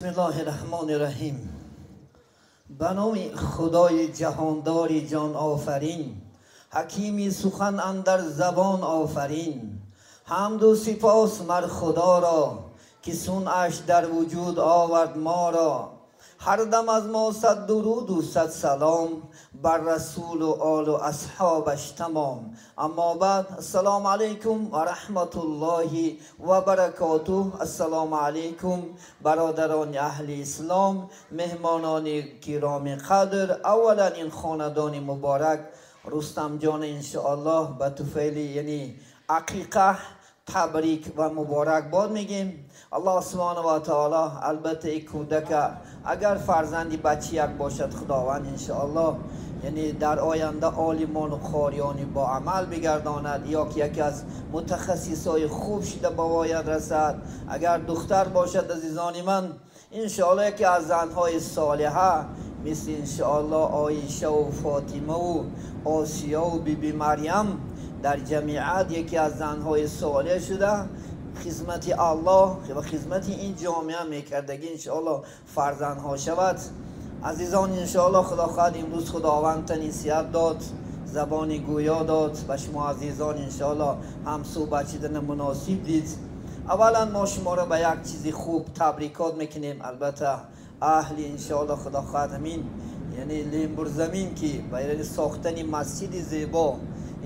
بسم الله الرحمن الرحیم. به نام خدای جهانداری جان آفرین، حکیمی سخن اندر زبان آفرین. حمد و سپاس مر خدا را که صنعش در وجود آورد ما را. هر دم از ما صد درود و صد سلام بر رسول و آل و اصحابش تمام. اما بعد، السلام علیکم و رحمت الله و برکاته. السلام علیکم برادران اهل اسلام، مهمانان گرامی قدر. اولا این خاندان مبارک رستم جان انشاءالله به طفیل یعنی عقیقه تبریک و مبارک باد میگیم. الله سبحانه و تعالی البته این کودک اگر فرزندی بچه یک باشد، خداوند انشاءالله یعنی در آینده عالمان و قاریانی با عمل بگرداند، یا که یکی از متخصصای خوب شده به باید رسد. اگر دختر باشد عزیزان من، انشاءالله یکی از زنهای صالحه مثل انشاءالله عایشه و فاطمه و آسیا و بیبی مریم در جمعیت یکی از زنهای صالح شده، خدمت الله و خدمت این جامعه میکردگی انشاءالله فرزندها شود. عزیزان انشاءالله خدا خواهد امروز خداوند تنیسیت داد، زبان گویا داد و شما عزیزان انشاءالله هم صحبت شدن مناسب دید. اولا ما شما را به یک چیزی خوب تبریکات میکنیم. البته اهل انشاءالله خدا خواهد همین یعنی لیمبر زمین که برای ساختن مسجد زیبا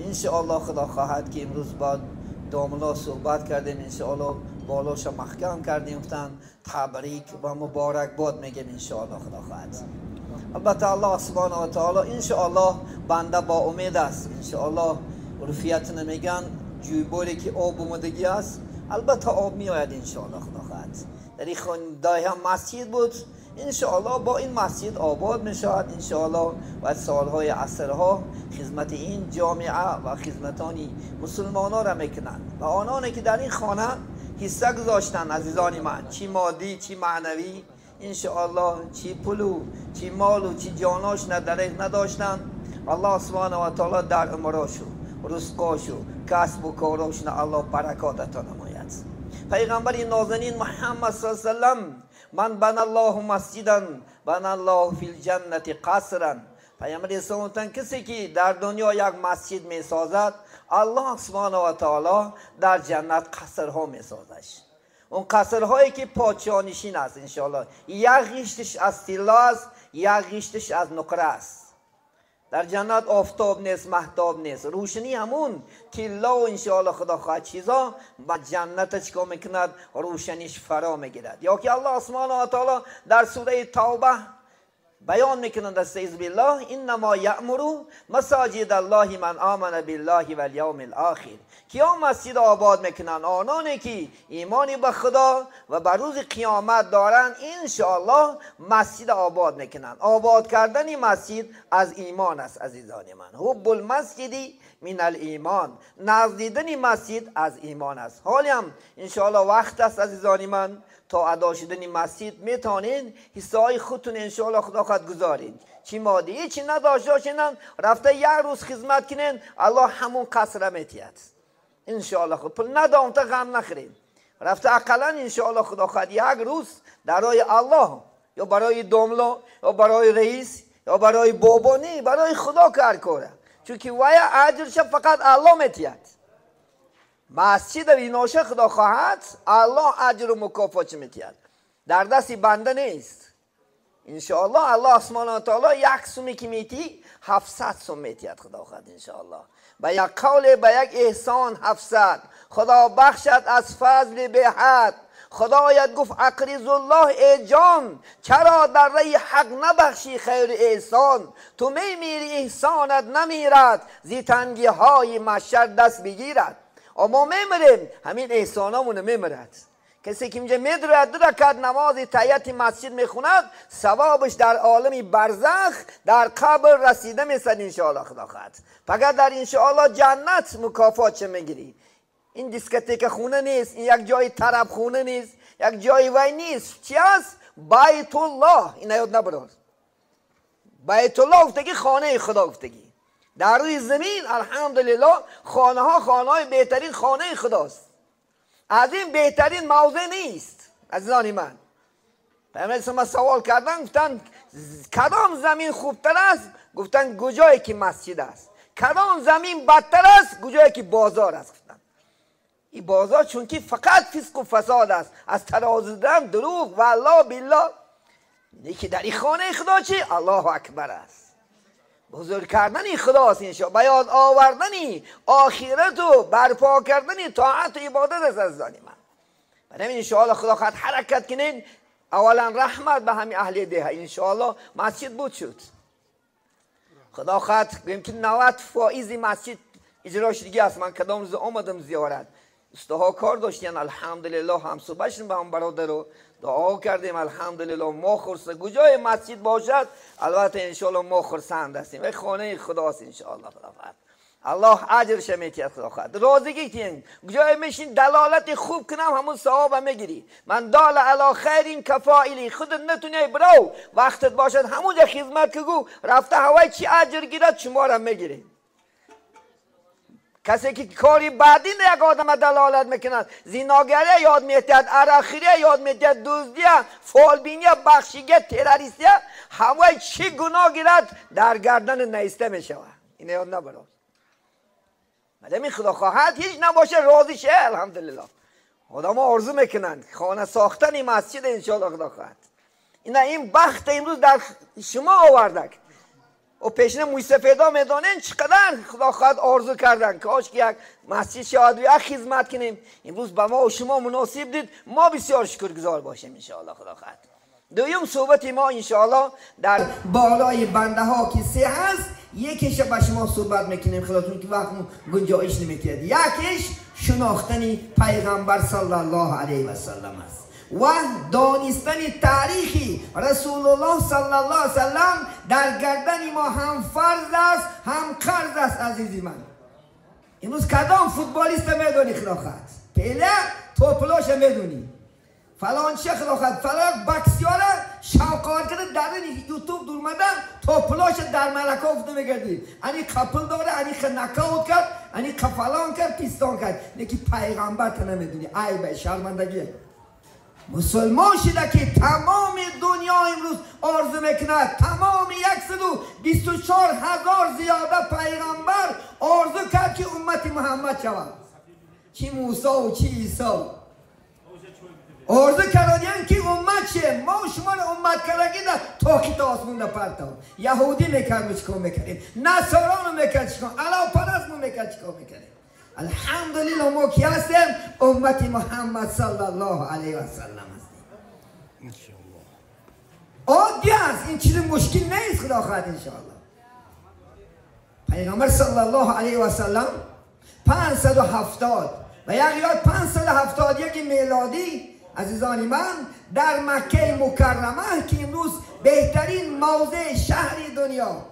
انشاءالله خدا خواهد که امروز بعد داملا صحبت کردیم، انشاءالله بالاش محکم کردیم، گفتن تبریک و مبارک باد میگیم انشاءالله خدا خواهد. البته الله سبحانه و تعالی انشاءالله بنده با امید است. انشاءالله رفیت نمیگن جویباری که آب اومدگی است، البته آب میآید انشاءالله خدا خواهد. در این خانه هم مسجد بود، انشاءالله با این مسجد آباد می شود انشاءالله و سالهای عصرها خدمت این جامعه و خدمتانی مسلمانان را میکنند و آنانی که در این خانه حصه گذاشتن عزیزان من، چی مادی چی معنوی انشاءالله، چی پولو چی مالو چی جاناش نداشتن، الله سبحانه و تعالی در عمراشو رزقاشو کسب و کاراشون الله برکات عطا نماید. پیغمبر نازنین محمد صلی الله علیه و سلم من بنا الله مسجدا بنا الله فی الجنة قصرا. پیامبر اسلام کسی که در دنیا یک مسجد می سازد، الله سبحانه و تعالی در جنت قصرها می سازش. اون قصرهایی که پادشاه نشین است انشاءالله، یک قشرش از طلا است، یک قشرش از نقره است. در جنت آفتاب نیست، مهتاب نیست، روشنی همون طلا و انشاءالله خدا خواهد چیزا و جنت چیکار میکند؟ روشنیش فرا میگیرد. یا که الله سبحانه و تعالی در سوره توبه بیان میکنند استعیذ بالله انما یأمر مساجد الله من آمن بالله و الیوم الاخر. کیا مسجد آباد میکنن؟ آنانی که ایمانی به خدا و بر روز قیامت دارن انشاءالله مسجد آباد میکنن. آباد کردن مسجد از ایمان است عزیزان من. حب المسجد من الایمان، نزدیدن مسجد از ایمان است. حالی هم انشاءالله وقت است عزیزان من تا ادا شدن مسجد میتونین حصه های خودتون انشاءالله خدا خواهد گذارین. چی مادی چی نداشته باشین، رفته یک روز خدمت کنین، الله همون قصر میتید انشاءالله. خود پول ندام تا غم نخورین، رفته اقلا انشاءالله خدا خواهد یک روز برای الله یا برای داملا یا برای رئیس یا برای بابا، نه برای خدا کار کنه، چون که وای اجرش فقط الله میتید. مسجد ویناشه خدا خواهد الله اجر و مکافات میتید، در دست بنده نیست. انشاءالله الله سبحانه و تعالی یک سومی که میتی 700 سوم میتید خدا خواهد انشاءالله. به یک قول به یک احسان 700 خدا بخشد از فضل به حد. خدایت گفت اقرض الله ای جان، چرا در راه حق نبخشی خیر احسان؟ تو میمیری احسانت نمیرد، زی تنگی های محشر دست بگیرد. اما میمیریم همین احسانامون میمیرد. کسی که اینجا میدرد 2 رکعت نماز تحیت مسجد میخوند، ثوابش در عالم برزخ در قبر رسیده میسد انشاءالله خدا خواهد. فقط در انشاءالله جنت مکافات چه میگیری. این دیسکتیک خونه نیست، این یک جای طرب خونه نیست، یک جای وای نیست. چی است؟ بیت الله. این یاد نبرد. بیت الله گفتگی خانه خدا گفتگی. در روی زمین الحمدلله خانه های بهترین خانه خداست. از این بهترین موضع نیست عزیزان من. پیامبر اسلام سوال کردن، گفتن کدام زمین خوبتر است؟ گفتن کجایی که مسجد است. کدام زمین بدتر است؟ کجایی که بازار است. گفتن این بازار چون که فقط فسق و فساد است، از ترازو دادن، دروغ، والله بالله. یکی در این خانه خدا چی؟ الله اکبر است. بزرگ کردن خداست انشاءالله، بیاد آوردن آخرت و برپا کردن طاعت و عبادت است عزیزان من. برای انشاءالله خدا خواهد حرکت کنین. اولا رحمت به همین اهل ده انشاءالله مسجد بود شد. خدا خواهد یمکن 90% مسجد اجرا شدگی است. من کدام روز آمدم زیارت، استها کار داشتین الحمدلله، هم صبحشون به هم برادر رو دعا کردیم الحمدلله. ما خرسند کجای مسجد باشد البته انشاءالله ما خرسند هستیم و خانه خداست انشاءالله. خدا خواهد الله اجرش میتید. خدا خواهد راضی کردین کجای میشین دلالت خوب کنم همون ثواب میگیری. من دال علی خیرین کفائلی، خودت نتونی برو وقتت باشد همونجا خدمت کگو رفته هوای چی اجر گیرد شما را میگیری. کسی که کاری بعدی یک آدم دلالت میکند، زیناگری یاد میتید، عراخیری یاد میتید، دزدی، فالبینی، بخشیگی، تروریستی، هوای چی گناه گیرد در گردن نیسته میشود. این یاد نبرد. مدام خدا خواهد هیچ نباشه راضی شه الحمدلله. آدم ها آرزو میکنند خانه ساختن مسجد انشاءالله خدا خواهد. این بخت امروز در شما آورده و پیشنه موی سفیدا میدانین چقدر خدا خواهد آرزو کردن کاش که یک مسجد شاید یک خدمت کنیم. امروز به ما و شما مناسب دید، ما بسیار شکرگزار باشیم انشاءالله خدا خواهد. دویم صحبت ما انشاءالله در بالای بنده ها که سه هست، یکیش به شما صحبت میکنیم خداتون که وقت گنجایش نمیتید. یکیش شناختن پیغمبر صلی الله علیه و سلم است و دانستن تاریخی رسول الله صلی الله علیه و سلم در گردن ما هم فرض است هم قرض است. عزیزی من امروز کدام فوتبالیست میدونی خدا خواهد؟ پله توپلاش میدونی، فلان چه خدا خواهد، فلان بکسیاره شاوکار کرده در یوتیوب دور مدن توپلاش در ملکه افته میگردی. انی کپل داره، انی نکاوت کرد، انی فلان کرد، پیستان کرد. نکی پیغمبر تا نمیدونی. ای به شرمندگی مسلمان شده که تمام دنیا امروز آرزو میکند، تمام 124,000 زیاده پیغمبر آرزو کرد که امت محمد شود. چی موسی و چی عیسی آرزو کردن که امت شه. ما شما رو امت کردگی در تا که تا آسمون در پرتا یهودی میکرد چیکار میکردیم، نصاران رو میکرد چیکار، علاوه پرست رو میکرد چیکار میکردیم. الحمدلله ما کی هستیم؟ امت محمد صلی الله علیه و سلم هستیم. عادی است، این چیز مشکل نیست. خدا خواهد انشاءالله. پیغمبر صلی الله علیه و سلم 570 و یک یاد 571 میلادی عزیزان من در مکه مکرمه که امروز بهترین موضع شهری دنیا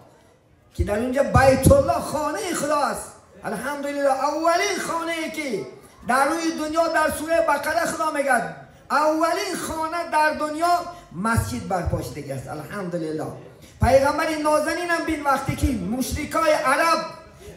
که در اونجا بیت الله خانه خداست. الحمدلله اولین خانه ای که در روی دنیا در سوره بقره خدا میگه اولین خانه در دنیا مسجد برپا شده است. الحمدلله پیغمبر نازنین هم بین وقتی که مشرکای عرب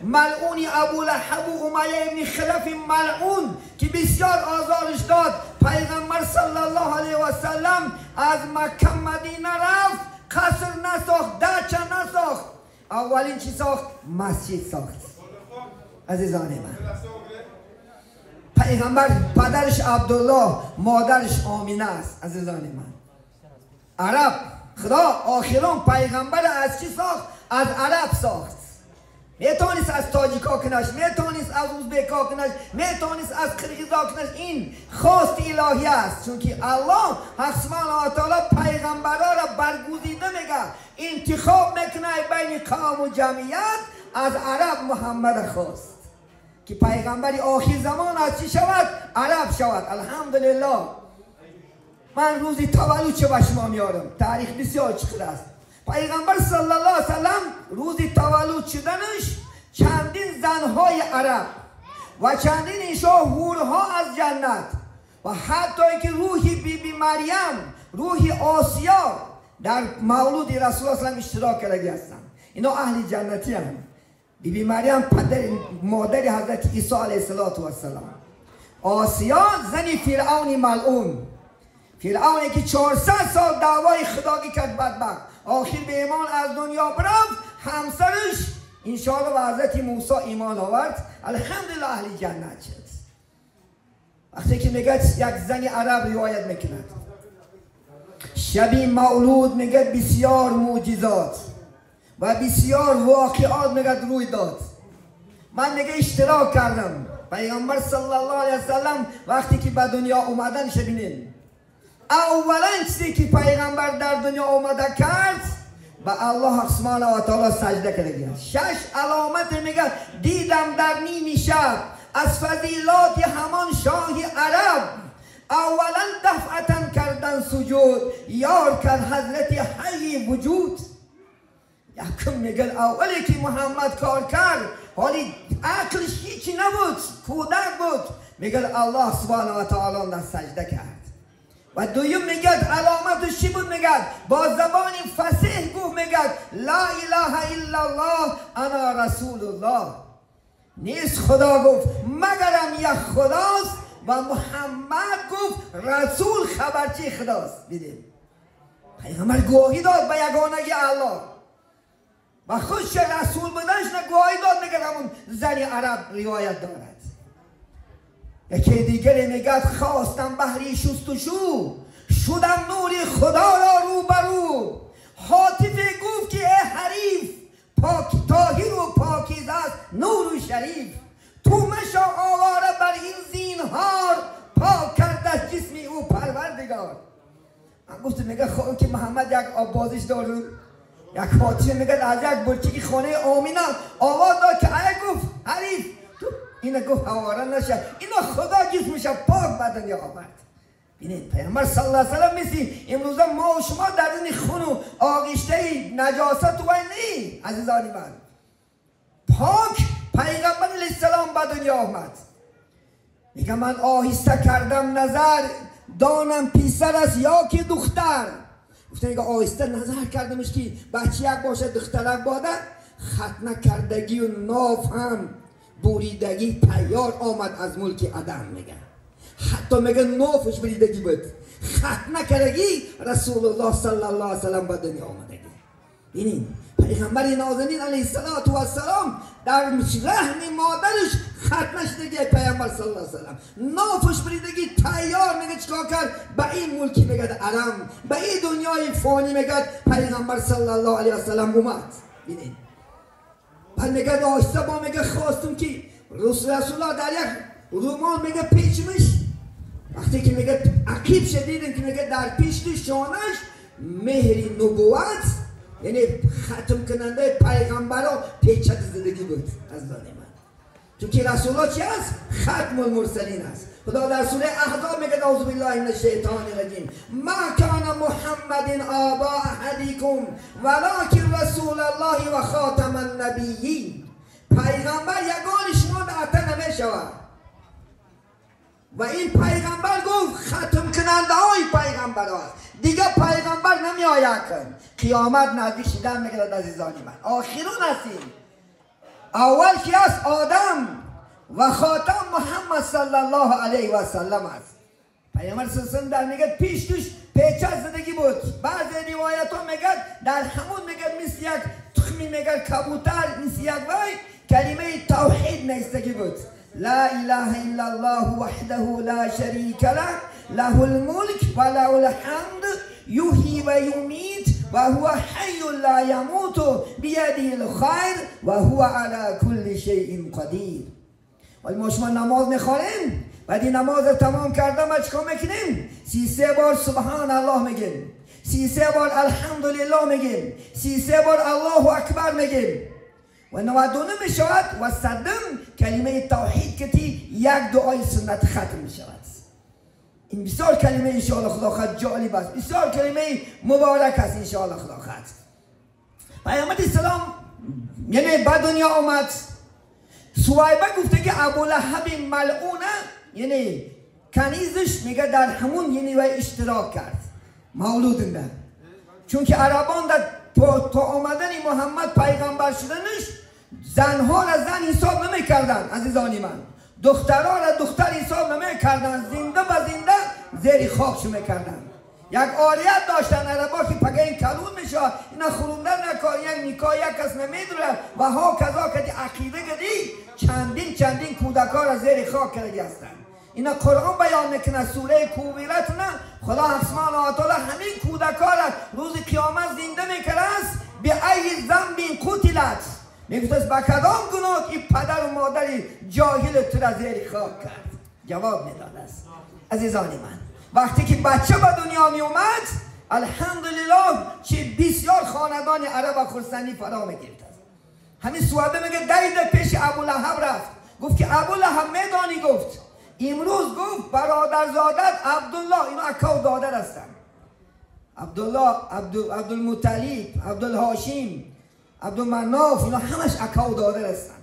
ملعون ابو لهب و امیه ابن خلف ملعون که بسیار آزارش داد، پیغمبر صلی الله علیه و سلم از مکه مدینه رفت، قصر نساخت، دچه نساخت، اولین چی ساخت؟ مسجد ساخت. عزیزان من پیغمبر پدرش عبدالله، مادرش آمینه است. عزیزان من عرب خدا آخرون پیغمبر از چی ساخت؟ از عرب ساخت. میتونست از تاجیکا کنش، میتونست از ازبکا کنش، میتونست از قرقیزا کنش. این خواست الهی است، چون که الله حق سبحانه و تعالی پیغمبرها را برگزیده میگه، انتخاب میکنه بین قوم و جمعیت. از عرب محمد خواست که پیغمبری آخر زمان از چی شود؟ عرب شود. الحمدلله من روزی تولد چه به شما میارم، تاریخ بسیار چقدر است. پیغمبر صلی الله علیه وسلم روزی تولد شدنش چندین زنهای عرب و چندین اینشا حورها از جنت و حتی که روحی بی مریم، روحی آسیا در مولود رسول الله صلی الله علیه و اشتراک کرده هستند. اینا اهل جنتی هم. بی مریم پدر مادر حضرت عیسی علیه السلام، آسیا زنی فرعون ملعون فرعونی که 400 سال دعوای خدایی کرد بدبخت، آخر به ایمان از دنیا برفت. همسرش انشاءالله به حضرت موسی ایمان آورد، الحمدلله اهل جنت شد. وقتی که میگه یک زن عرب روایت میکند شبی مولود میگه بسیار معجزات و بسیار واقعات میگه روی داد. من میگه اشتراک کردم. پیغمبر صلی الله علیه وسلم وقتی که به دنیا اومدن شبینین اولا چیزی که پیغمبر در دنیا اومده کرد به الله سبحانه و تعالی سجده کرد. 6 علامت میگه دیدم در نیم شب از فضیلات همان شاه عرب. اولا دفعتا کردن سجود، یار کرد حضرت حی وجود. یکم میگن اولی که محمد کار کرد حالی عقلش هیچی نبود، کودک بود، میگن الله سبحانه و تعالی در سجده کرد. و دویم میگد علامتش چی بود؟ میگد با زبان فصیح گفت، میگد لا اله الا الله انا رسول الله. نیست خدا گفت مگرم یک خداست و محمد گفت رسول خبرچی خداست. دیدیم پیغمبر گواهی داد به یگانگی الله و خودش رسول بودنش نگواهی داد. میگه همون زن عرب روایت دارد. یکی دیگری میگه خواستم بحری شستشو، شدم نور خدا را رو برو. حاطفه گفت که ای حریف پاک طاهر و پاکیزه است نور و شریف. تو مشا آواره بر این زینهار، پاک کرده جسمی او پروردگار. من گفتم میگه خود که محمد یک آبازش دارون، یک حاطفه میگه از یک برچه خانه آمینه آواز داد که ای گفت حریف اینا گفت حواره نشه، اینا خدا جسمش پاک به دنیا آورد. ببینید پیامبر صلی الله علیه و سلم مثل امروزه ما و شما در این خون و آغشته نجاست و نی عزیزانی من. پاک پیغمبر علیه السلام به دنیا آمد. میگه من آهسته کردم نظر، دانم پسر است یا که دختر. گفته میگه آهسته نظر کردمش که بچه یک باشه دخترک باده. ختنه کردگی و ناف هم بریدگی تیار آمد از ملک عدن. میگه حتی میگه نافش بریدگی بود. ختنه کردگی رسول الله صلی الله علیه وسلم به دنیا آمدگی. ببینید پیغمبر نازنین علیه السلام در رحم مادرش ختنه شدگی پیغمبر صلی الله علیه وسلم نافش بریدگی تیار. میگه چیکار کرد؟ به این ملکی میگه عرم، به این دنیای فانی میگه پیغمبر صلی الله علیه وسلم اومد. ببینید بعد میگه آهسته با میگه خواستم که رسول الله در یک رومان میگه پیچمش. وقتی که میگه عقیب شدیدیم که میگه در پیشت شانش مهر نبوت یعنی ختم کننده پیغمبر ها پیچت زدگی بود از دانه من. چون که رسول الله چی هست؟ ختم المرسلین است. خدا در سوره احزاب میگه اعوذ بالله من الشیطان الرجیم ما کان محمد آبا احدکم ولکن رسول الله و خاتم النبیین. پیغمبر یگان شما دعته نمیشود و این پیغمبر گفت ختم کننده های پیغمبر هست. دیگه پیغمبر نمی آید کن. قیامت نزدیک شدن میگرد عزیزانی من. آخرون هستیم. اول کی است؟ آدم و خاتم محمد صلی الله علیه و سلم است. پیامبر صلی الله علیه و سلم در میگه پیش توش پیچه زدگی بود. بعضی روایت ها میگه در همون میگه مثل یک تخمی میگه کبوتر مثل یک وای کلمه توحید نیستگی بود. لا اله الا الله وحده لا شریک له له الملک و له الحمد یحیی و یمیت و هو حی لا یموت بیده الخیر و هو علی کل شیء قدیر. ولی ما شما نماز میخوانیم، بعد این نماز رو تمام کردم ما چیکار میکنیم؟ 33 بار سبحان الله میگیم، 33 بار الحمدلله میگیم، 33 بار الله اکبر میگیم و 99 میشود و صدم کلمه توحید که یک دعای سنت ختم میشود. این بسیار کلمه انشاءالله خدا خواهد جالب است، بسیار کلمه مبارک است انشاءالله خدا خواهد. پیامبر اسلام یعنی به دنیا آمد. صهیبه گفته که ابولهب ملعونه یعنی کنیزش میگه در همون یعنی وی اشتراک کرد مولودنده. چون که عربان در تا آمدن محمد پیغمبر شدنش زنها را زن حساب نمی کردن عزیزانی من، دخترها را دختر حساب نمی کردن، زنده به زنده زیر خاکش میکردن. یک آریت داشتن عربا که پگه این کلون میشه اینا خوروندن نکار یک نیکا یک کس نمیدونه و ها کذا کدی عقیده کدی چندین کودکار از زیر خاک کرده هستن. اینا قرآن بیان میکنه سوره کوبیرت نه خدا سبحانه و تعالی همین کودکار روز قیامت زنده میکنه است به ای ذنب قتلت میگوید با کدام گناه این پدر و مادر جاهل تو را زیر خاک کرد. جواب میداد است. عزیزان من وقتی که بچه به دنیا می اومد الحمدلله چه بسیار خاندان عرب و خرسندی فرا میگرفت. همین صحابه میگه دید پیش ابولهب رفت گفت که ابولهب میدانی گفت امروز گفت برادرزادت عبدالله اینا اکا و دادر هستن عبدالله عبدالمطلب عبدالهاشم عبدالمناف اینا همش اکا و دادر هستن.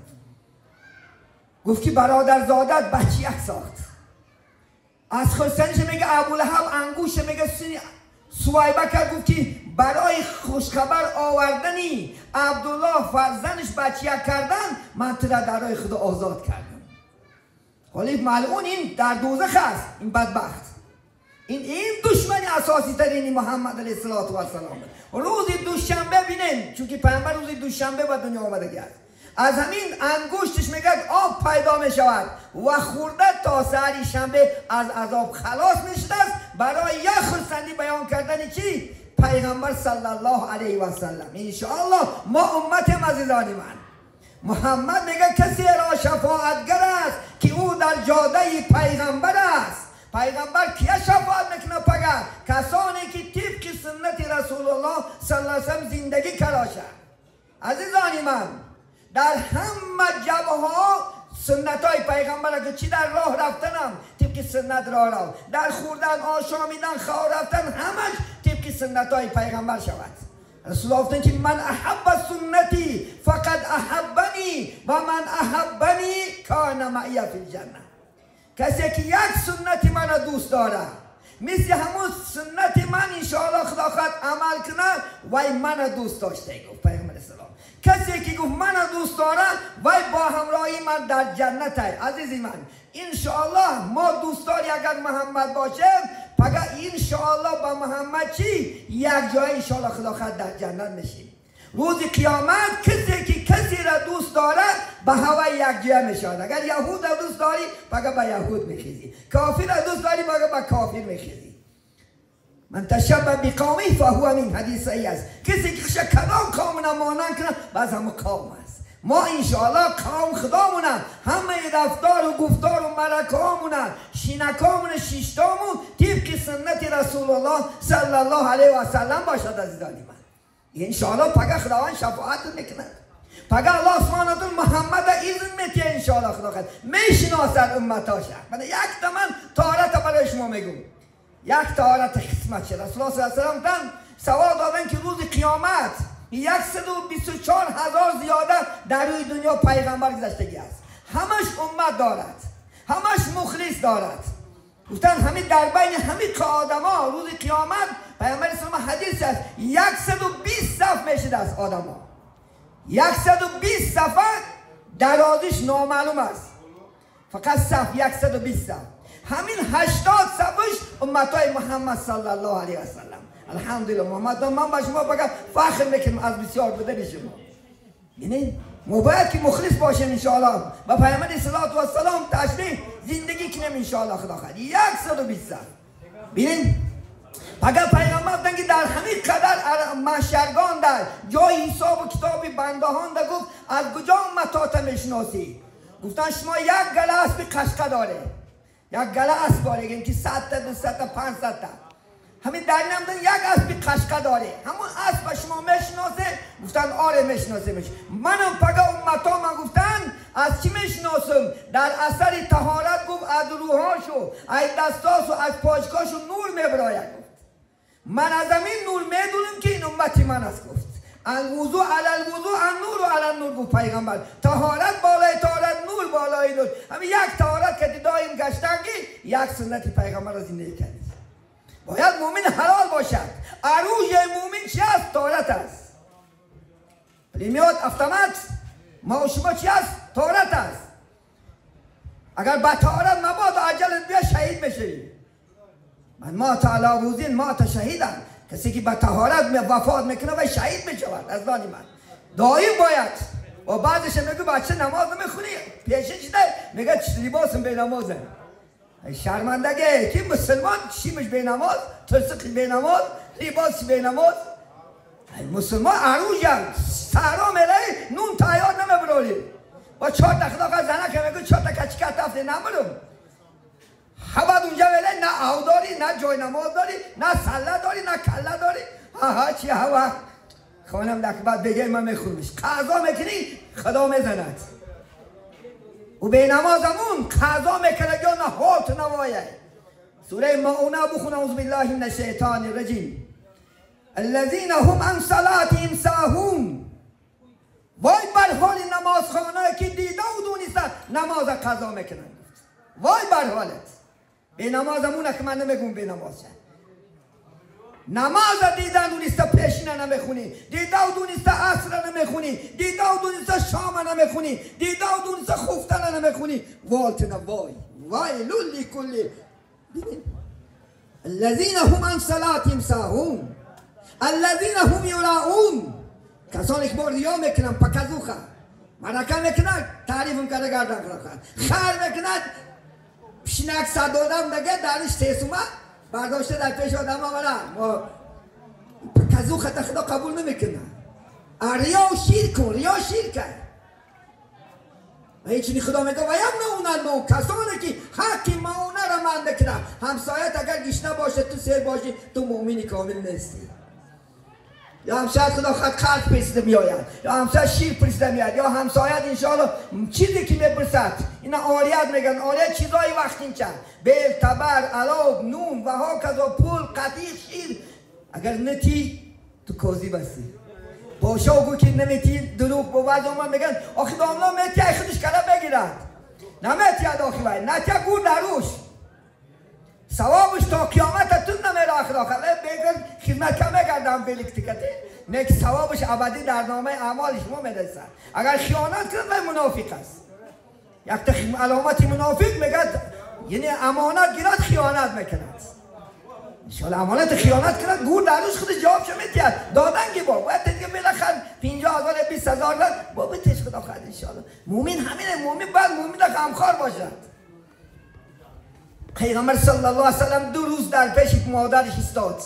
گفت که برادرزادت بچه یک ساخت از خرسنش میگه ابولهب انگوش میگه سوایبه کرد گفت که برای خوشخبر آوردنی عبدالله فرزندش بچه یک کردن من تو را درای خدا آزاد کردم. ولی ملعون این در دوزخ است این بدبخت این دشمنی اساسی ترین محمد علیه السلام روز دوشنبه بینین چون که پیامبر روز دوشنبه به دنیا آمده است از همین انگشتش میگه آب پیدا میشود و خورده تا سحر شنبه از عذاب خلاص میشد است برای یک خرسندی بیان کردن چی پیغمبر صلی الله علیه و سلم. ان شاء الله ما امت عزیزان من محمد میگه کسی را شفاعتگر است که او در جاده پیغمبر است. پیغمبر کیا شفاعت میکنه پگه کسانی که طبق سنت رسول الله صلی الله علیه و سلم زندگی کراشه. عزیزان من در همه جبه ها سنت های پیغمبر که چی در راه رفتنم طبق سنت راه در خوردن آشامیدن خواه رفتن همش طبق سنت های پیغمبر شود. رسول الله گفتن که من احب سنتی فقط احبنی و من احبنی کان معی فی الجنه. کسی که یک سنت من دوست داره مثل همون سنت من انشاءالله خدا خواهد عمل کنه وای من دوست داشته گفت پیغمبر اسلام. کسی که گفت من دوست دارم وای با همراهی من در جنت است. عزیزی من انشاءالله ما دوست داری اگر محمد باشه پگه انشاءالله با محمد چی یک جای انشاءالله خدا خواهد در جنت میشیم. روز قیامت کسی را دوست داره به هوای یک جای میشود. اگر یهود را دوست داری پگه به یهود میخیزی کافر را دوست داری پگه به کافر میخیزی. من تشبه بقومی فهو من حدیث ای است کسی که کدام قوم نمانند کنه باز همه قوم است. ما انشاءالله قوم خدامونه همه رفتار و گفتار و ملکامونه شینکامونه شیشتامون طبق سنت رسول الله صلی الله علیه و سلم باشد. عزیزانی من انشاءالله پگه خداوند شفاعت میکنه پگه الله سبحانه و تعالی محمد اذن میتیه انشاءالله خدا خواهد میشناسد امتاشه. من یک تمن طهارت برای شما میگم یک طهارت قسمت شد. رسول الله صلی الله علیه و سلم سوال دادن که روز قیامت 124,000 زیاده در روی دنیا پیغمبر گذشتگی است همش امت دارد همش مخلص دارد. گفتن همین در بین همین که آدم ها روز قیامت پیغمبر اسلام حدیث است 120 صف میشد از آدم ها 120 صفه درازش نامعلوم است فقط صف 120 صف همین 80 صفش امتای محمد صلی الله علیه و سلم. الحمدلله محمد من با شما بگم فخر میکنم از بسیار بودن شما. یعنی ما باید که مخلص باشیم انشاءالله با پیامبر صلوات و سلام تشریح زندگی کنیم انشاءالله خدا خواهد 120 سال. ببین اگر پیغمبر گفتن که در همین قدر محشرگان در جای حساب و کتاب بندهان در گفت از کجا امتات میشناسی؟ گفتن شما یک گله اسب قشقه داره یک گله اسب داره که 100 تا 200 تا 500 تا همین در این هم یک اسب قشقه داره همون اسب شما میشناسه؟ گفتن آره میشناسه. منم پگه امتا من گفتن از چی میشناسم؟ در اثر طهارت گفت از روحاشو از دستاشو از پاچکاشو نور میبراید. من از همین نور میدونم که این امتی من است. گفت الوضوء علی الوضوء النور علی النور گفت پیغمبر طهارت بالای طهارت نور بالای نور. همین یک طهارت که دایم گشتگی یک سنت پیغمبر را زندگی کرد. باید مومن حلال باشد. عروج مومن چی است؟ طهارت است. میاد افتمت ما و شما چی است؟ طهارت است. اگر با طهارت مبادا عجلت بیا شهید بشی. من مات علی وضوء مات شهیدا، کسی که به طهارت وفات میکنه و شهید میشود. از دانی من دائم باید. و بعدش میگه بچه نماز میخونی پیشش نه، میگه لباسم به نمازه. شرمندگه که مسلمان چیمش به نماز، ترسقی به نماز، لباسی به نماز. مسلمان عروجم سهرا میره نون تایار نمیبرولی با 4 دخلاق زنه که میگه 4 کچکت افته نمرم. حباد اونجا میره نه او داری، نه جای نماز داری، نه سله داری، نه کله داری. ها چی هوا خانم دک بعد بگه من میخونمش قضا میکنی خدا میزند. و به نمازمون قضا میکنه یا نه هات نوایه. سوره ماعونه بخون. اعوذ بالله من الشیطان الرجیم. الذين هم عن صلاتهم ساهون. وای بر حال نمازخوانایی که دیده و دونسته نماز قضا میکنن. وای بر حالت. به نمازمونه که من نمیگم به نمازه. نماز دیدن دونسته پیشینه نمیخونی، دیده و دونسته عصر نمیخونی، دیده و دونسته شام نمیخونی، دیده و دونسته خفتن نمیخونی. والتنا وای وای لولی کلی. ببین الذين هم عن صلاتهم ساهون الذين هم یراؤون. کسانی که ریا میکنن پکزوخه مرکه میکنن تعریفم کرده گردن خواهد خیر میکنن پیشنک صدادم دگه درش 3 سومه برداشته در پیش آدم آورن. پکزوخه تا خدا قبول نمیکنن. ریا و شیر کن، ریا شیر کن. و هیچی خدا میگه و یمنعون الماعون. کسانی که حق معونه را منع کنن. همسایت اگر گشنه باشه تو سیر باشی تو مؤمنی کامل نیستی. یا همسایت خدا خط خلق پرسیده میآید، یا همسایت شیر پرسیده میاد، یا همسایت انشاءالله چیزی که میپرسد. اینا آریت میگن. آریت چیزایی وقتی چند بیل، تبر، علاب، نون و ها کذا پول، قطیق، شیر. اگر نتی تو کوزی بستی. باشا گو که نمیتی دروغ بود. من میگن آخی داملا میتی ای خودش کلا بگیرد. نمیتی اداخی باید نتی گور دروش. ثوابش تا قیامت تون نمیره آخر بگن خدمت کم بگردم بلیکتیکتی میگه ثوابش ابدی در نامه اعمال شما میرسد. اگر خیانت کرد و منافق است. یک علامتی منافق میگه یعنی امانت گیرد خیانت میکند. انشاءالله امانت خیانت کرد گور دروش خود جواب شو میتید دادن که باید دیگه بالاخره 50,000 20,000 با بتش خدا خواهد. انشاءالله مومن همینه. مومن باید مومن غمخوار باشد. پیغمبر صلی الله علیه وسلم 2 روز در پیش مادرش استاد.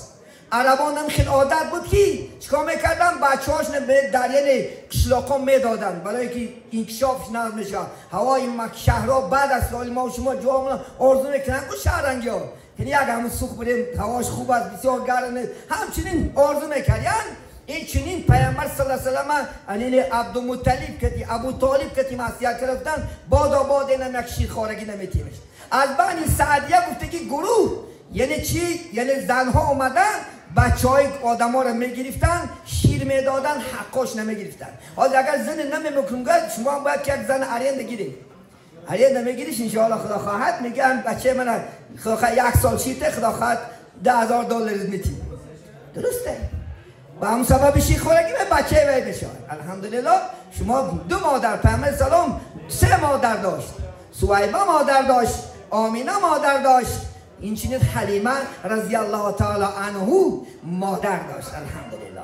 عربان هم خیلی عادت بود که چیکار میکردن بچه‌هاش به دریل کشلاقا میدادن برای که انکشافش نرم بشه. هوای شهرها بعد از سال ما و شما جوامون آرزو میکنن که شهرنگی ها یعنی یک همون سوخ بریم هواش خوب است بسیار گرم همچنین آرزو میکردن. این چنین پیامبر صلی الله علیه و سلم علی عبدالمطلب که ابو طالب که مسیحیت گرفتن باد اینم یک شیر خارگی نمیتیمش. از بنی سعدیه گفته که گروه یعنی چی؟ یعنی زنها اومدن بچهای آدما رو میگرفتن شیر میدادن حقاش نمیگرفتن. حالا اگر زن نمیمکنگه شما باید که یک زن عریان بگیرید. عریان نمیگیریش انشاءالله خدا خواهد میگن بچه من خدا خواهد 1 سال شیرته خدا خواهد $10,000 میتیم. درسته؟ با همون سبب شیر خورگی به بچه وی بشن. الحمدلله شما 2 مادر پیامبر سلام 3 مادر داشت. سویبه مادر داشت، آمینه مادر داشت، این چنین حلیمه رضی الله تعالی عنه مادر داشت. الحمدلله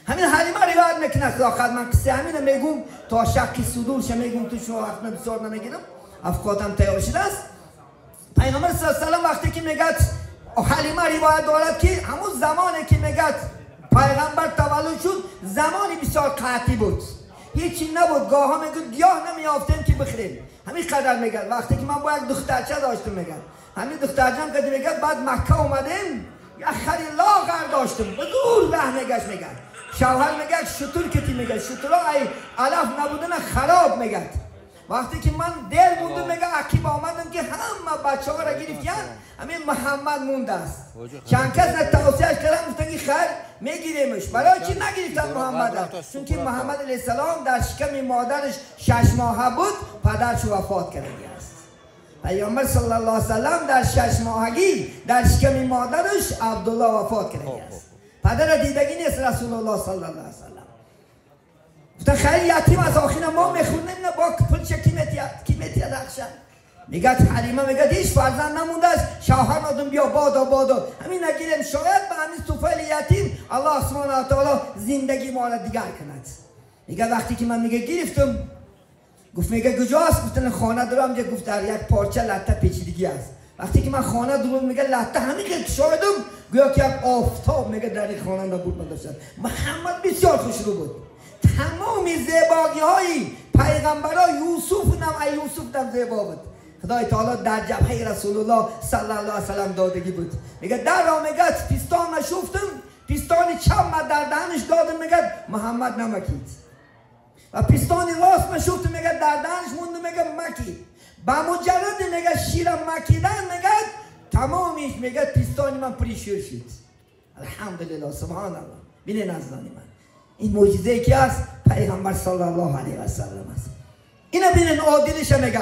همین حلیمه روایت میکنه خدا خواهد. من قصه همینو میگم تا شکی صدورش میگم تو شما وقت بسیار نمیگیرم افکارم تیار شده است. پیغمبر صلی الله علیه و سلم وقتی که میگه حلیمه روایت دارد که همون زمانی که میگه پیغمبر تولد شد زمانی بسیار قحطی بود، هیچی نبود، گاه ها میگه گیاه نمیافتیم که بخریم. همین قدر میگن. وقتی که من با یک دخترچه داشتم میگن همین دخترچم که میگه بعد مکه اومدیم یک خری لاغر داشتم به دور ره میگشت. میگن شوهر میگه شطور کتی میگه شطورا ای علف نبودن خراب میگه. وقتی که من دل موندم میگه عقیب آمدم که همه بچه ها را گرفتن همین محمد مونده است. چند کس توصیهش کردن گفتن که خیر میگیریمش. برای چی نگرفتن محمد؟ چون که محمد علیه السلام در شکم مادرش 6 ماهه بود پدرش وفات کرده است. پیامبر صلی الله علیه و سلم در 6 ماهگی در شکم مادرش عبدالله وفات کرده است. پدر دیدگی نیست رسول الله صلی الله علیه و سلم. گفتن خیلی یتیم از آخر ما میخونیم نه با پولش کی میتید اخشن میگه حلیمه میگه هیچ فرزند نموندش، شوهر ندون بیا بادا همین نگیریم شاید به همین طفل یتیم الله سبحانه و تعالی زندگی ما را دیگر کند. میگه وقتی که من میگه گرفتم گفت میگه کجاست؟ گفتن خانه دارم. میگه گفت در یک پارچه لته پیچیدگی است. وقتی که من خانه دارم میگه لته همین که شاهدم گویا که یک آفتاب میگه در این خانه نبود. من داشتم محمد بسیار خوشرو بود. تمام زیبایی های پیغمبرای یوسف نم زیبا بود. خدای تعالی در جبهه رسول الله صلی الله علیه و سلم دادگی بود. میگه در را میگه پیستان نشوفتم، پیستان چپ در دهنش دادم میگه محمد نمکید و پیستان راست نشوفتم میگه در دهنش موند میگه مکید. با مجرد میگه شیر مکیدن میگه تمامیش میگه پیستان من پری شیر شد. الحمدلله سبحان الله. ببینید عزیزان من این معجزه کی است؟ پیغمبر صلی الله علیه و سلم است. اینا ببینید عادلش میگه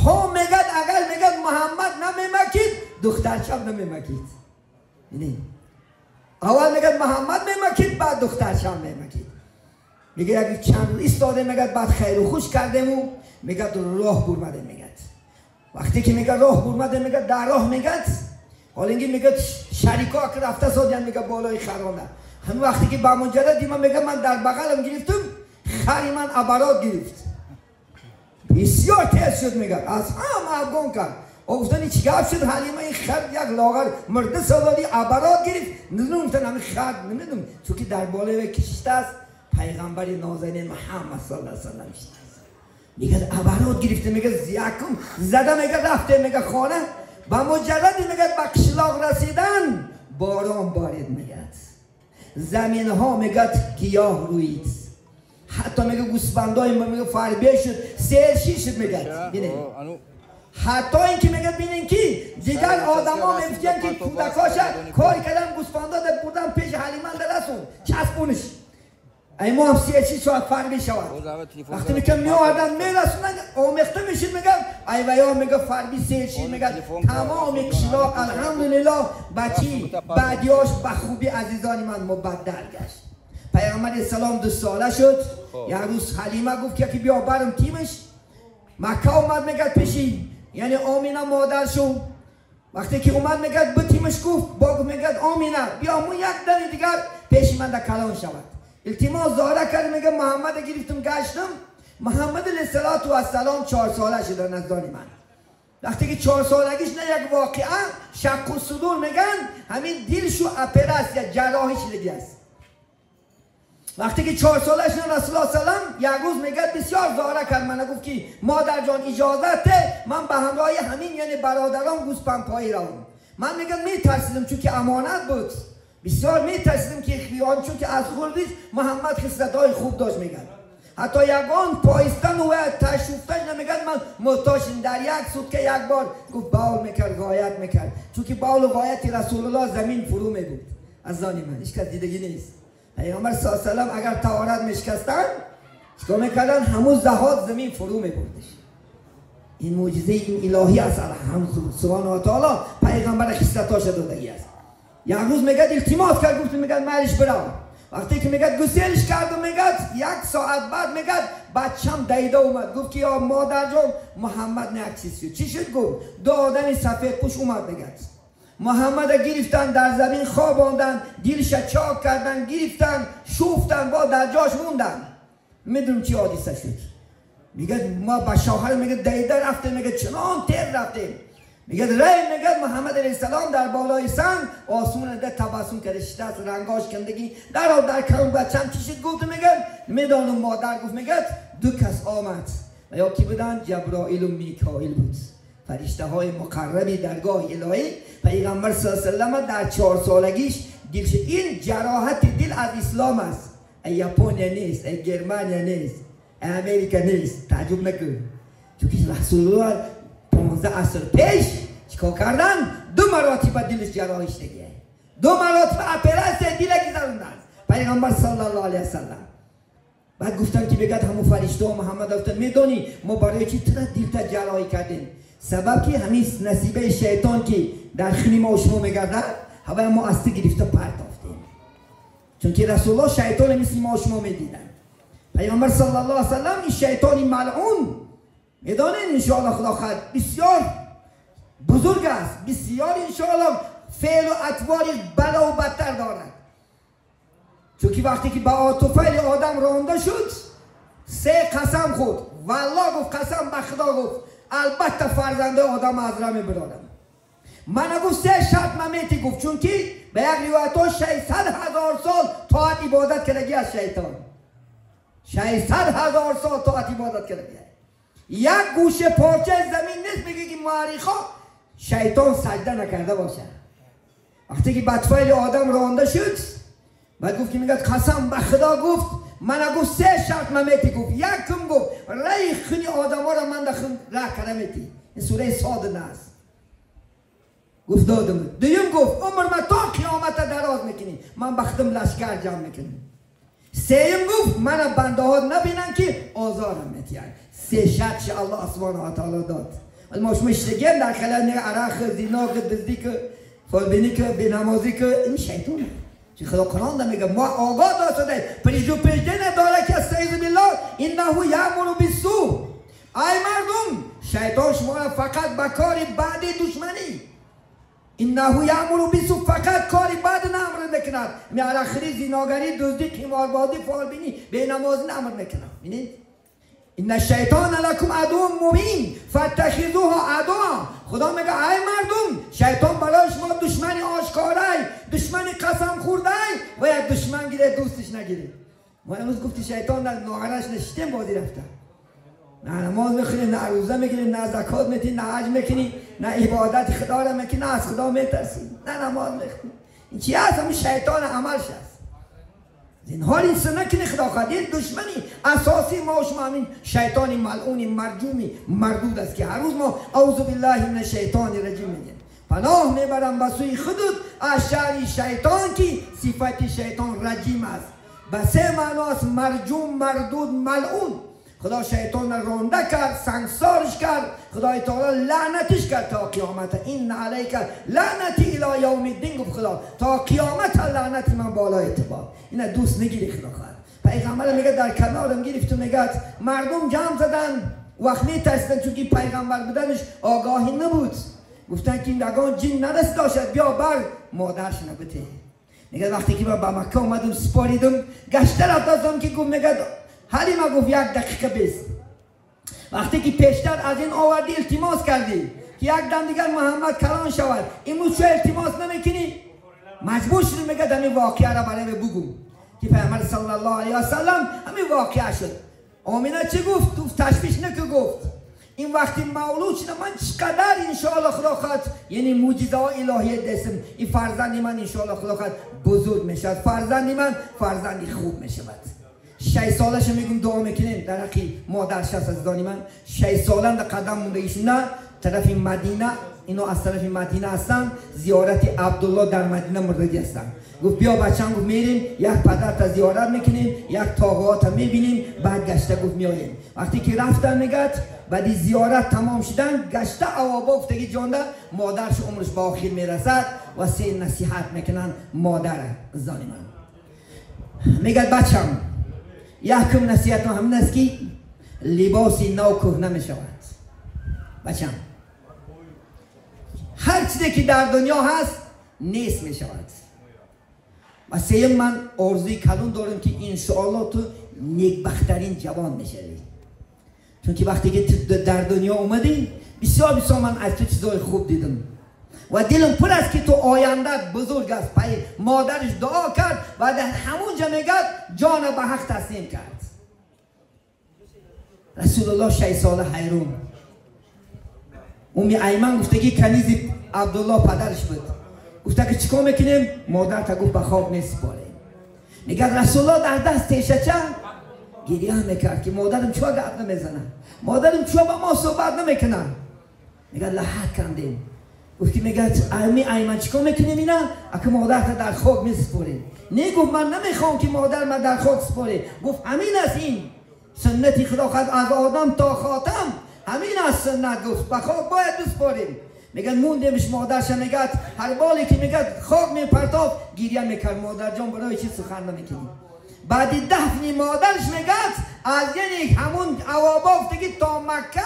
تا میگه اگر میگه محمد نمیمکید دخترچم نمیمکید. ببینید اول میگه محمد میمکید بعد دخترچم میمکید. میگه اگه چند ایستاده میگه بعد خیر و خوش کردیم و میگه راه برمده میگه. وقتی که میگه راه برمده میگه در راه میگه حالا اینگه میگه شریکا که رفته سادیان میگه بالای خرانه. همون وقتی که با مجرد دیما میگه من در بغلم گرفتم خری من عبرات گرفت بسیار تیز شد میگه از هم افغان کرد. گفتن چی گفت شد حلیمه این خر یک لاغر مرده سواری عبرات گرفت. نمیدونم همین خر نمیدونم چون که در بالای کشته است پیغمبر نازنین محمد صلی الله علیه و سلم میگه عبرات گرفته میگه زیکم زده میگه رفته میگه خانه با مجردی میگه به کشلاق رسیدن باران بارید میگه زمین ها میگه گیاه روید حتی میگه گوسفندای میگه فربیه شد سیرشی شد میگه. حتی این که میگه بینین که دیگر آدم ها میگن که کودکاش کاری کردن گوسفندا در بردن پیش حلیمه درسون چسبونش ای ما هم سیرشی شاید فربی شود. وقتی میگه میآوردن میرسونن آمخته میشید میگن ای ویا میگه فربی سیرشی میگه تمام کشلاق الحمدلله بچی بعدیاش به خوبی عزیزانی من مبدل گشت. پیغمبر اسلام 2 ساله شد. یک روز حلیمه گفت که بیا برم تیمش مکه اومد میگه پیشی یعنی آمینه مادر شو. وقتی که اومد میگه به تیمش گفت با میگه آمینه بیا مو یک دنی دیگر پیش من در کلان شود. التماس ظاهره کرد میگه محمد گرفتم گشتم. محمد علیه السلام 4 ساله شده نزدان من. وقتی که 4 سالگیش نه یک واقعه شق و صدور میگن همین دیلشو اپراس یا جراحی شدگی است. وقتی که 4 سالش نه رسول الله سلام یک روز میگه بسیار ظاهره کرد من گفت که مادر جان اجازت من به همراه همین یعنی برادران گوسفند پایی راهم. من میگم میترسیدم چون که امانت بود بسیار میترسیدم که خیان چون که از خوردیش محمد خصلت‌های خوب داشت میگن حتی یگان پایستن و تشوفتن نمیگن من محتاجم در یک سود که یک بار گفت باول میکرد غایت میکرد چون که باول و غایت رسول الله زمین فرو میبود. از زانی من هیچ کس دیدگی نیست. پیغمبر صلی الله علیه و سلم اگر توارد میشکستن چیکار میکردن همون زهاد زمین فرو میبردش. این معجزه این الهی است سبحانه و تعالی پیغمبر خصلتاش دادگی است. یک روز میگه التماس کرد گفت میگه مالش برام. وقتی که میگه گسیلش کردم میگه 1 ساعت بعد میگه بچم دیده اومد گفت که یا مادر جان محمد نه چیز شد. چی شد؟ گفت 2 آدم سفید پوش اومد میگه محمد گرفتن در زمین خواباندن دلش چاک کردن گرفتن شوفتن با در جاش موندن. میدونم چی حادثه شد. میگه ما با شوهر میگه دیده رفتیم میگه چنان تیر رفتیم میگه رای میگه محمد علیه السلام در بالای سنگ آسمون ده تبسم کرده است رنگاش کندگی در کم بچم چی شد؟ گفت میگه میدانم مادر. گفت میگه 2 کس آمد و یا کی بودن؟ جبرائیل و میکائیل بود فرشته های مقربی درگاه الهی. پیغمبر صلی الله علیه و سلم در 4 سالگیش دلش این جراحت دل از اسلام است. ای ژاپنیا نیست ای گرمانیا نیست ای امریکا نیست. تعجب نکن چون که رسول الله 15 عصر پیش چیکار کردن؟ 2 مراتب دلش جراحی شده 2 مراتب اپراس دل گذروندن پیغمبر صلی الله علیه و سلم. بعد گفتن که بگید همون فرشته و محمد گفتن میدونی ما برای چی دل جراحی کردیم؟ سبب که همین نصیبه شیطان که در خون ما و شما میگرده هوا ما است گرفته پرتافتیم چون که رسول الله شیطان مثل ما و شما میدیدن. پیامبر صلی الله علیه و سلم این شیطانی ملعون میدانید انشاءالله خدا خواهد بسیار بزرگ است، بسیار انشاءالله فعل و اطواری بلا و بدتر دارد. چون که وقتی که با آتوفیل آدم رانده شد 3 قسم خورد، والله گفت قسم به خدا گفت البته فرزنده آدم از رحم برادرم. من گفت 3 شرط ممیتی گفت، چون که به یک روایت ها 600,000 سال طاعت عبادت کردگی از شیطان، 600,000 سال طاعت عبادت کردگی. یک گوشه پارچه زمین نیست بگی که مؤرخا شیطان سجده نکرده باشه. وقتی که بدفعل آدم رانده شد بعد گفت که میگه قسم به خدا گفت من گفت 3 شرط ممیتی گفت. یکم گفت رای خونی آدم ها را من دخون راه کرمیتی، این سوره صاد است. گفت دادم. دویم گفت عمر من تا قیامت دراز میکنی، من بختم لشکر جمع میکنیم. سیم گفت من بنده ها نبینن که آزارم میتین. 3 شرط الله سبحانه و تعالی داد. ما مشتگل در خلال عراق زنا دزدی که فالبینی که بینمازی که این شیطانه. چی خدا قرآن میگه ما آگاه داشته پریجو پیجه نداره که استعیذ بالله انه یامر بالسوء. ای مردم شیطان شما را فقط به کار بعد دشمنی، انه یامر بالسوء، فقط کار بعد امر میکند. میاره خری زناگری دزدی قماربازی فالبینی بینمازی امر میکند. ببینید ان الشیطان لکم عدو مبین فاتخذوه عدوا. خدا میگه ای مردم شیطان برای شما دشمن آشکاره، دشمن قسم خورده و یا دشمن گیره دوستش نگیره. ما امروز گفتی شیطان در ناغرش نشتیم بازی رفته، نه نماز میخونی، نه روزه میگیری، نه زکات میدی، نه حج میکنی، نه عبادت خدا را میکنی، نه از خدا میترسی، نه نماز میخونی. این چی هست؟ همین شیطان عملش هست. این حال این سنه که خدا خواهد دشمنی اساسی ما و شما همین شیطانی ملعونی مرجومی مردود است که هر روز ما اعوذ بالله من الشیطان الرجیم میگیم، پناه میبرم به سوی خودت از شر شیطان که صفت شیطان رجیم است. به 3 معناست: مرجوم، مردود، ملعون. خدا شیطان رانده کرد، سنگسارش کرد، خدای تعالی لعنتش کرد تا قیامت. این علیک لعنتی الی یوم الدین. گفت خدا تا قیامت لعنتی من بالا اعتبار. اینا دوست نگیری خدا خواهد. پیغمبر میگه در کنارم گرفت و میگه مردم جمع زدن وقت میترسیدن چون که پیغمبر بودنش آگاهی نبود. گفتن که این دگان جن نرس داشت بیا بر مادرش نبته. میگه وقتی که من به مکه اومدم سپاریدم گشته رفتم که گفت میگه حالی ما گفت 1 دقیقه بیست. وقتی که پیشتر از این آوردی التماس کردی که یک دم دیگر محمد کلان شود، امروز چه التماس نمیکنی؟ مجبور شدی میگه همین واقعه را برای بگم که پیامبر صلی الله علیه و سلم همین واقعه شد. آمینه چی گفت؟ تو تشویش نکو گفت این وقتی مولود شده من چقدر انشاءالله خدا خواهد یعنی معجزه الهی دستم این فرزندی من انشاءالله خدا خواهد بزرگ میشد، فرزندی من فرزندی خوب میشود. 6 سالش میگم دعا میکنیم در حقی مادرش هست عزیزانی من. 6 سالن در قدم مونده ایشون نه طرف مدینه، اینو از طرف مدینه هستن، زیارت عبدالله در مدینه مردگی هستن. گفت بیا بچه‌م، گفت میریم یک پدر تا زیارت میکنیم، یک تاقات میبینیم، بعد گشته گفت میاییم. وقتی که رفتن میگد بعد زیارت تمام شدن گشته اوابا افتگی جانده، مادرش عمرش با آخر میرسد و 3 نصیحت میکنن مادر زانی من. میگد بچه‌م یکم نصیحت هم است که لباسی نو کهنه می شود. بچم هر چیزی که در دنیا هست نیست می شود. و 3 من آرزوی کلون دارم که انشاءالله تو نیکبخترین جوان می شوی. چون که وقتی که تو در دنیا اومدی بسیار من از تو چیزای خوب دیدم و دلم پر است که تو آیندت بزرگ است. مادرش دعا کرد و در همونجا میگه جان به حق تسلیم کرد. رسول الله 6 ساله حیرون. امی ایمن گفته که کنیز عبدالله پدرش بود. گفته که چیکار میکنیم؟ مادر تا گفت به خواب میسپاریم. میگه رسول الله در دستش چه؟ گریه میکرد که مادرم چرا گپ نمیزنه؟ مادرم چرا با ما صحبت نمیکنه؟ میگه لحظه کندیم. گفت که میگه امی ایمن چیکار میکنیم اینا؟ اگه مادر تا در خواب میسپاریم. نه گفت من نمیخوام که مادر من در خواب سپاره. گفت همین است، این سنتی خدا خواهد از آدم تا خاتم همین است سنت. گفت بخواب باید بسپاریم. میگن موندیمش مادرش میگه هر بالی که میگه خواب میپرتاف گریه میکرد مادر جان برای چی سخن نمیکنی؟ بعدی دفن مادرش میگد از یعنی همون اوابافتگی تا مکه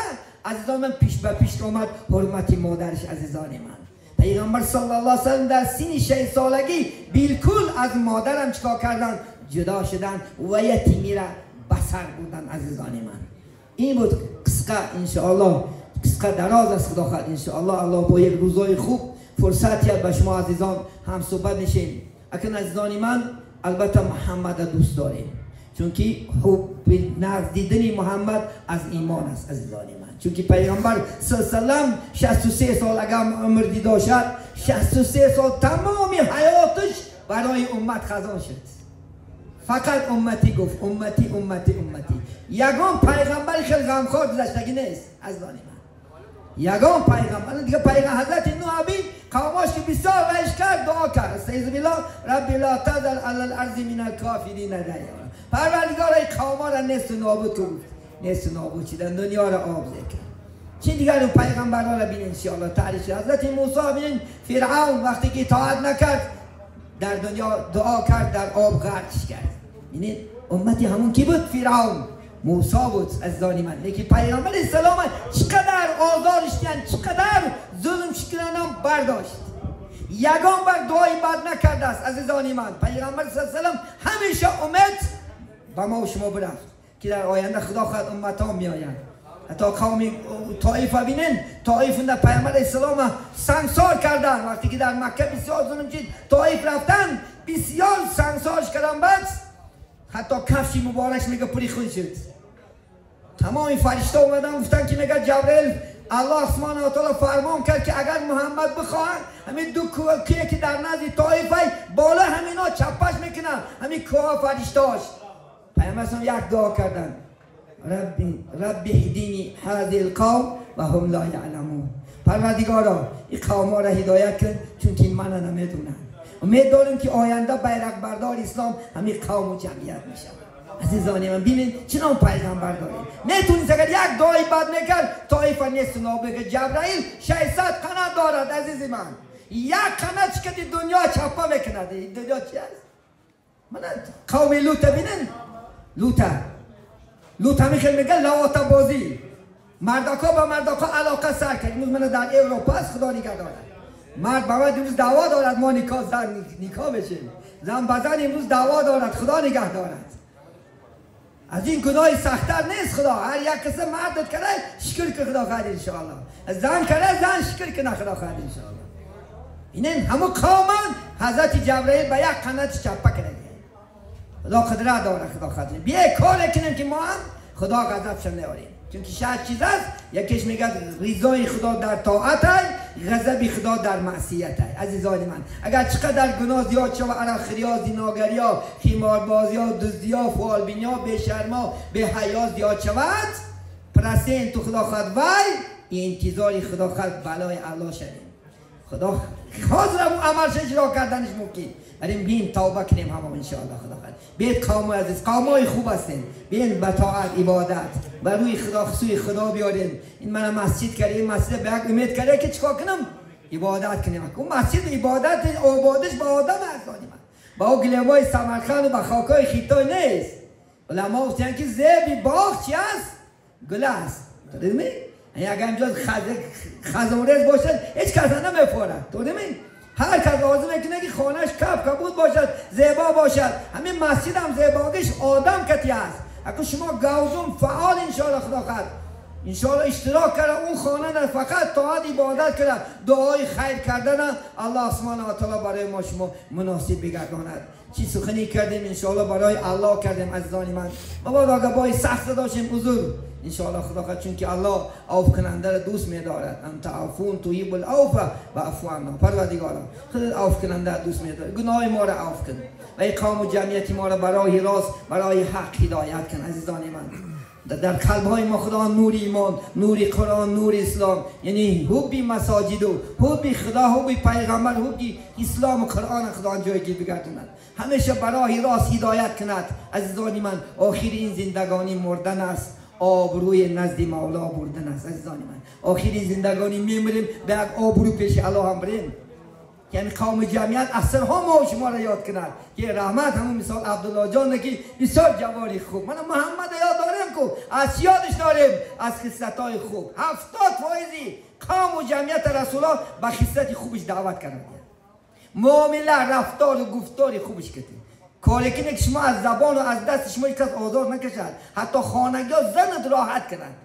عزیزان من پیش به پیش اومد حرمت مادرش. عزیزان من پیغمبر صلی الله علیه وسلم در سن 6 سالگی بالکل از مادرم چیکار کردن؟ جدا شدن و یتیمی را بسر بودن. عزیزان من این بود قصه انشاءالله، قصه دراز است خدا خواهد انشاءالله. الله با یک روزای خوب فرصتی به شما عزیزان هم صحبت نشیم. اکنون عزیزان من البته محمد دوست داریم، چون که حب دیدن محمد از ایمان است. عزیزان من چون که پیغمبر صلی الله علیه و سلم 63 سال اگر عمر دیده شد 63 سال تمامی حیاتش برای امت خزان شد. فقط امتی گفت، امتی امتی امتی. یگان پیغمبر خیلی غمخوار گذشتگی نیست. عزیزان من یگان پیغمبر دیگه پیغمبر حضرت نوح بین قوماش که بسیار رایش کرد دعا کرد استعیذ بالله ربی لا تذر علی الارض من الکافرین دیارا. پروردگار ای قوما را نیست و نابود کرد، نیست و نابود شدن، دنیا را آب کرد. چی دیگر اون پیغمبران را بین انشاءالله تعریف. حضرت موسی بین فرعون وقتی که اطاعت نکرد در دنیا دعا کرد در آب غرقش کرد. ببینید امتی همون کی بود؟ فرعون موسی بود. عزیزان من لیکن پیغمبر اسلام چقدر آزارش دیدن، چقدر ظلم شکنانم برداشت، یگان بر دعای بد نکرده است. عزیزان من پیغمبر صلی الله علیه و همیشه امید با ما و شما برفت که در آینده خدا خواهد امتها می آیند. حتی قوم طائف بینن، طائف در پیغمبر اسلام سنگسار کردن وقتی که در مکه بسیار ظلم شد. طائف رفتن بسیار سنگسارش کردن، بعد حتی کفش مبارک میگه پری خون شد. تمام این فرشته اومدن گفتن که میگه جبرئیل الله سبحانه و تعالی فرمان کرد که اگر محمد بخواهد همین دو کوه که در نزد طائف بالا همینا چپش میکنن، همین کوه فرشتهاش. پیامبر یک دعا کردن ربی هدینی هذه القوم و هم لا یعلمون. پروردگارا این قوم را هدایت کن چون که من نمیدونن. امید داریم که آینده بیرق بردار اسلام همین قوم و جمعیت میشه. عزیزان من ببینید چنان پیغمبر داریم. نتونید اگر یک دعای بد میکرد طایفه نیست نابگه. جبرائیل 600 قنات دارد. عزیز من یک قنات که دنیا چپا میکند. دنیا چی است؟ من قوم لوط ببینن، لوط همیشه میگه لواطه بازی، مردکا با مردکا علاقه سر کرد. امروز من در اروپا است خدا نگه دارد. مرد با مرد امروز دعوا دارد ما نکاح بشیم. زن با زن امروز دعوا دارد خدا نگه دارد. از این گناه سخت‌تر نیست. خدا هر یک کسی مرد کرده شکر که خدا خواهد انشاءالله، زن کرده زن شکر که نه خدا خواهد انشاءالله. اینن همون قومان حضرت جبرئیل به یک قنات چپا کرده. خدا قدرت داره. خدا خواهد بیا کار کنیم که ما هم خدا غضبش نیاریم، چون که شاید چیز است یکیش میگه رضای خدا در طاعت است، غضب خدا در معصیت است. عزیزان من اگر چقدر گناه زیاد شود، اراخریا، زناگریا، خماربازیا، دزدیا، فالبینیا، بی‌شرما، بی‌حیا زیاد شود، پرسین تو خدا خواهد وای انتظار خدا خواهد بلای الله شدیم. خدا حاضر عملش اجرا کردنش ممکن. بریم بین توبه کنیم همه انشاءالله. خدا خواهد بیت قوم عزیز، قومای خوب هستین، بین به طاعت عبادت و روی خدا سوی خدا بیارین. این من مسجد کرده، این مسجد به یک امید کرده که چیکار کنم؟ عبادت کنیم. اون مسجد عبادت آبادش با آدم هستانی من با گلمای سمرقند و با خاکای خیتای نیست. علما گفتن که زیبی باغ چی است؟ گل است. درسته؟ اگر اینجا خزانرز باشد هیچ کس نمیفورد. درسته؟ هر کس لازم میکنه که خانهش کبود باشد، زیبا باشد. همین مسجد هم زیباگیش آدم کتی است. اگر شما گوزم فعال انشاءالله خدا خواهد انشاءالله اشتراک کرده اون خانه در فقط طاعت عبادت کرده، دعای خیر کردن الله سبحانه و تعالی برای ما شما مناسب بگرداند. چی سخنی کردیم انشاءالله برای الله کردیم. عزیزان من ما با سخت داشتیم حضور انشاءالله خدا خواهد، چون که الله عفو کننده را دوست می‌دارد. انت عفون تحب العفو فاعف عنا. پروردگارا خودت عفو کننده دوست می‌داری، گناه ما را عفو کن و ای قوم و جمعیت ما را برای راست برای حق هدایت کن. عزیزان من در قلب‌های ما خدا نور ایمان، نور قرآن، نور اسلام، یعنی حبی مساجد و حبی خدا، حبی پیغمبر، حبی اسلام و قرآن خدا جایگیر بگرداند. همیشه برای راست هدایت کند. عزیزان من آخر این زندگانی مردن است، آبروی نزد مولا بردن است. عزیزان من آخر این زندگانی میمیریم به یک آبرو پیش الله هم بریم. یعنی قوم جمعیت اثرها ما شما را یاد کنند که رحمت همون مثال عبدالله جان که بسیار جواری خوب من محمد یاد داریم که از یادش داریم از خصلت‌های خوب 70% قوم و جمعیت رسول الله به خصلت خوبش دعوت کردند معامله رفتار و گفتار خوبش کردید کاری کنه که شما از زبان و از دست شما کس آزار نکشد حتی خانگی ها زنت راحت کنند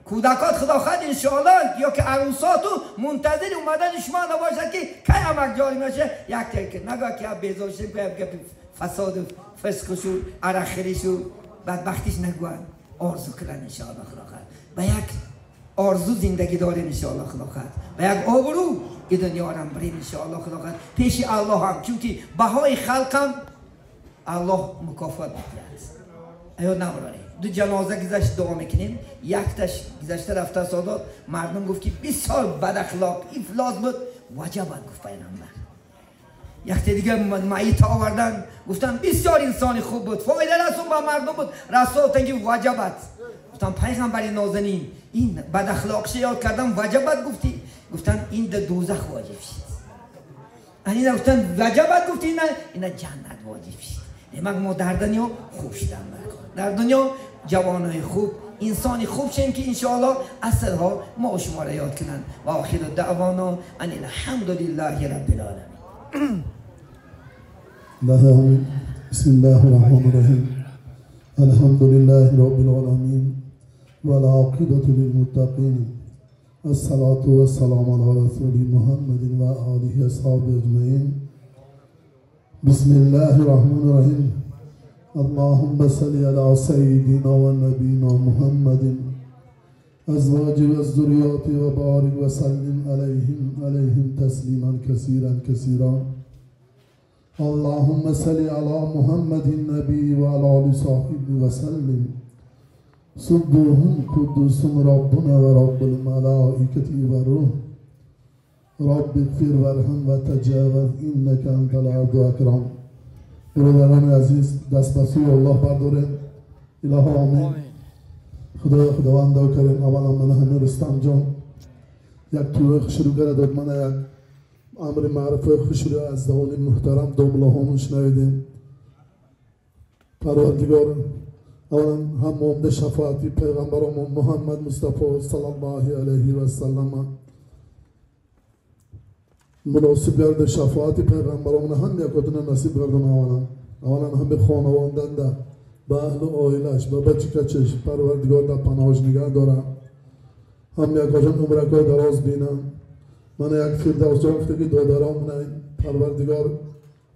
کودکات خدا خواهد انشاءالله یا که عروساتو منتظر اومدن شما نباشد که کی عمق جاری میشه یک که نگاه که بیزار شیم که فساد و فسق شو عرخری شو بدبختیش نگوان آرزو کنن انشاءالله خدا خواهد به یک آرزو زندگی داریم انشاءالله خدا خواهد به یک آبرو این دنیا را بریم انشاءالله خدا خواهد پیش الله هم چونکه بهای خلق هم الله مکافات می‌دهد ایا نمرانی دو جنازه گذشت دعا میکنیم یکتش گذشته رفته سادات مردم گفت که بسیار بد اخلاق افلاس بود وجبت گفت پیغمبر یک دیگه معیت آوردن گفتن بسیار انسان خوب بود فایده رسون با مردم بود رسول تنگی وجبت گفتن پیغمبر نازنین این بد اخلاق یاد کردم وجبت گفتی گفتن این در دوزخ واجب شد این گفتن وجبت گفتی این جنت واجب شد نمک ما در دنیا خوب شدن در دنیا جوانای خوب انسانی خوب شیم که انشاءالله اثرها ما شما را یاد کنن و آخر دعوانا ان الحمد لله رب العالمین بسم الله الرحمن الرحیم الحمد لله رب العالمین والعاقبة للمتقین الصلاة والسلام علی رسول محمد و آله و اصحابه اجمعین بسم الله الرحمن الرحیم اللهم صل على سيدنا ونبينا محمد ازواج و ذریات و بارک و سلم علیهم تسلیما کثیرا اللهم صل على محمد النبي و علی آل صحبه و سلم سبوح قدوس ربنا و رب الملائکة و روح رب اغفر وارحم و تجاوز انک انت العفو الاکرم برادران عزیز دست به سوی الله برداریم الهی آمین خداوند کریم اولا من همین رستم جان یک توی خوشرو کرده من یک امر معرفه خوشرو از دهان محترم دوبله همون شنیدیم پروردگار اولا هم مؤمن شفاعتی پیغمبرمون محمد مصطفی صلی الله علیه و سلم مناسب گرده شفاعت پیغمبران هم یک کدوم نصیب کردن اولا هم به خانواده‌اند به اهل عائله‌اش به بچه کچش پروردگار در پناهش نگه دارم هم یک کجان عمرکای دراز بینم من یک فردوس جان گفته که دادرامون پروردگار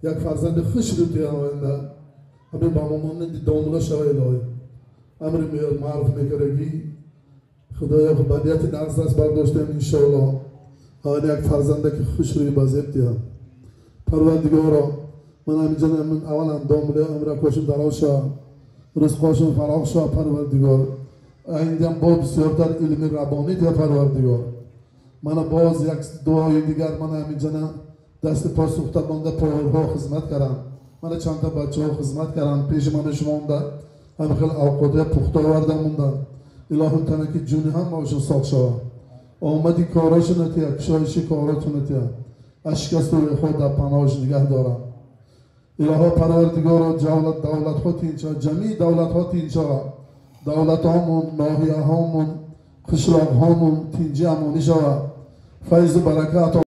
یک فرزند خوش رو توی آینده همین با مامان دامغه شوه الهی امر معروف میکردگی خدایا بدیت درس دست برداشتیم انشاءالله آن یک فرزنده که خوش روی بازیت دیم پروردگارا من همینجا من اولا دامله عمرکاشون دراشه رزقاشون فراخ شد پروردگار ایندیم با بسیارتر علم ربانی دیا پروردگار من باز یک دعای دیگر من همینجا دست پا سوخته مانده پاورها خدمت کردم من چند تا بچه ها خدمت کردم پیش من شما مونده هم خیلی اوقاته پخته آورده موندن الهی تنه که جونی هم باشون ساخت شد آمدی کاراش نتیا کشایشی کاراتو نتیا اشکست روی خود در پناهش نگه دارم الهی پروردگار دولت ها تینچا جمعی دولت ها تینچا دولت هامون ناحیه هامون خشلاق هامون تینجی امانی شود فیض و برکت